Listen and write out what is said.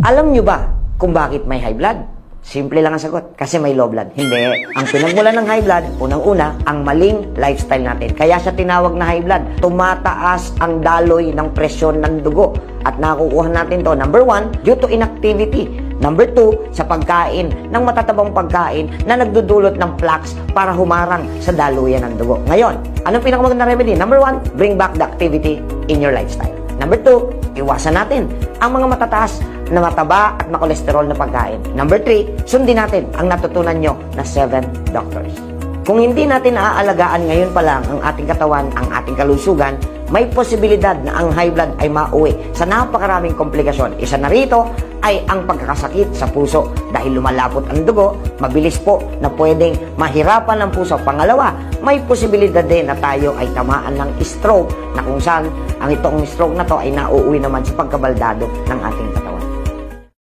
Alam nyo ba kung bakit may high blood? Simple lang ang sagot, kasi may low blood. Hindi. Ang pinagmulan ng high blood, unang-una, ang maling lifestyle natin. Kaya siya tinawag na high blood. Tumataas ang daloy ng presyon ng dugo. At nakukuha natin to, number 1, due to inactivity. Number 2, sa pagkain ng matatabang pagkain na nagdudulot ng plaques para humarang sa daluyan ng dugo. Ngayon, anong pinakamagandang remedy? Number 1, bring back the activity in your lifestyle. Number 2, iwasan natin ang mga matataas na mataba at makolesterol na pagkain. Number 3, sundin natin ang natutunan nyo na 7 doctors. Kung hindi natin naaalagaan ngayon pa lang ang ating katawan, ang ating kalusugan, may posibilidad na ang high blood ay mauwi sa napakaraming komplikasyon. Isa na rito ay ang pagkakasakit sa puso dahil lumalapot ang dugo, mabilis po na pwedeng mahirapan ang puso. Pangalawa, may posibilidad din na tayo ay tamaan ng stroke na kung saan ang itong stroke na to ay nauuwi naman sa pagkabaldado ng ating katawan.